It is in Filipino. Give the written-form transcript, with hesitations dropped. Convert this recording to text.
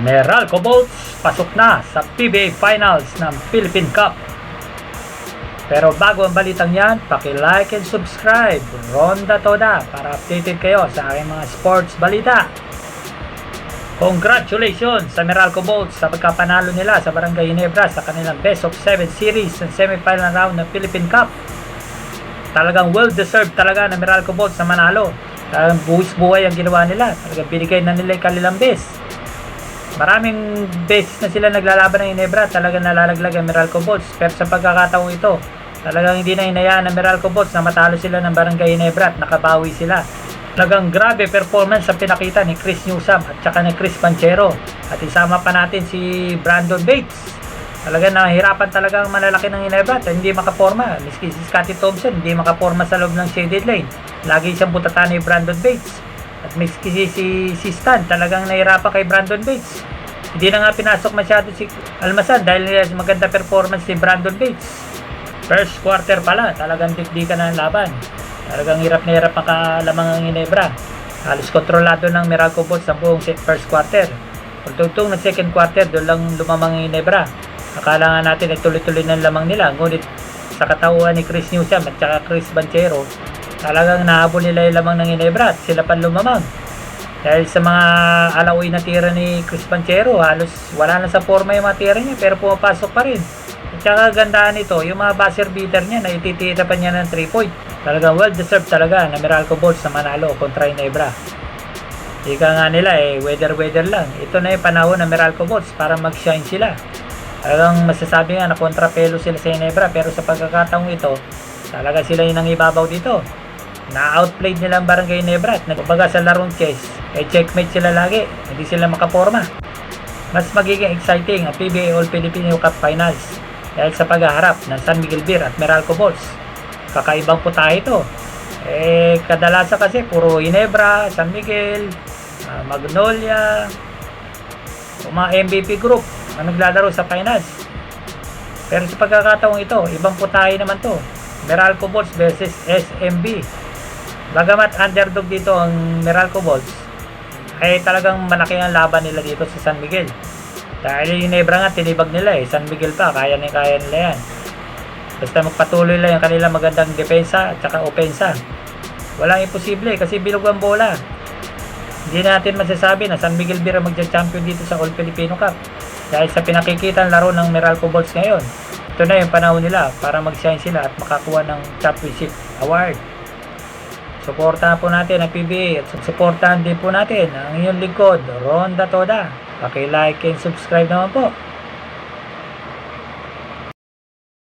Meralco Bolts pasok na sa PBA Finals ng Philippine Cup. Pero bago ang balitang yan, paki-like and subscribe, Ronda Toda, para updated kayo sa aking mga sports balita. Congratulations sa Meralco Bolts sa pagkapanalo nila sa Barangay Ginebra sa kanilang Best of 7 series ng semifinal round ng Philippine Cup. Talagang well-deserved talaga ng Meralco Bolts na manalo. Talagang buwis-buhay ang ginawa nila. Talagang binigay na nila yung kanilang best. Maraming beses na sila naglalaban ng Ginebra, talagang nalalaglag ang Meralco Bolts. Pero sa pagkakataong ito, talagang hindi na hinayaan ng Meralco Bolts na matalo sila ng Barangay Ginebra at nakabawi sila. Talagang grabe performance sa pinakita ni Chris Newsam at saka ni Chris Panchero. At isama pa natin si Brandon Bates. Talagang nahihirapan talaga ang malalaki ng Ginebra at hindi makaporma. Miski si Scottie Thompson hindi makaporma sa loob ng shaded lane. Lagi siyang butatan ni Brandon Bates. At miski si Stan, talagang nahihirapan kay Brandon Bates. Hindi na nga pinasok masyado si Almasan dahil maganda performance ni Brandon Bates. First quarter pala, talagang dikdikan na ang laban. Talagang hirap na hirap makalamang ang Ginebra. Halos kontrolado ng Meralco Bolts ang buong first quarter. Pagtugtong ng second quarter, doon lang lumamang ang Ginebra. Akala nga natin ay tuloy-tuloy ng lamang nila. Ngunit sa katauhan ni Chris Newsam at saka Chris Banchero, talagang nahabol nila yung lamang ng Ginebra at sila pa lumamang. Dahil sa mga alawi na tira ni Chris Panchero, halos wala na sa forma yung mga tira niya pero pumapasok pa rin. At saka gandaan nito, yung mga buzzer beater niya na ititira pa niya ng 3-point. Talagang well-deserved talaga na Meralco Bolts na manalo kontra Ginebra. Ika nga nila weather lang. Ito na yung panahon ng Meralco Bolts para mag-shine sila. Talagang masasabi nga na kontrapelo sila sa Ginebra pero sa pagkakataong ito, talaga sila yung nangibabaw dito. Na-outplayed nila ang Barangay Ginebra at nagbaga sa larong chess. Checkmate sila lagi, hindi sila makaporma. Mas magiging exciting ang PBA All Filipino Cup Finals dahil sa paghaharap ng San Miguel Beer at Meralco Bolts. Kakaibang putahe ito. Kadalasan kasi puro Ginebra, San Miguel, Magnolia, mga MVP group ang naglalaro sa finals. Pero sa pagkakataong ito, ibang putahe naman to. Meralco Bolts versus SMB. Bagamat underdog dito ang Meralco Bolts, ay talagang malaki ang laban nila dito sa San Miguel. Dahil yung Ginebra nga tinibag nila San Miguel pa, kaya nila yan. Basta magpatuloy lang yung kanila magandang depensa at saka opensa. Walang imposible kasi bilog ang bola. Hindi natin masasabi na San Miguel Beer ang magja-champion dito sa All Filipino Cup. Dahil sa pinakikitang laro ng Meralco Bolts ngayon, ito na yung panahon nila para mag-shine sila at makakuha ng championship award. Suportahan po natin ang PBA at suportahan din po natin ang inyong lingkod, Ronda Toda. Paki-like and subscribe naman po.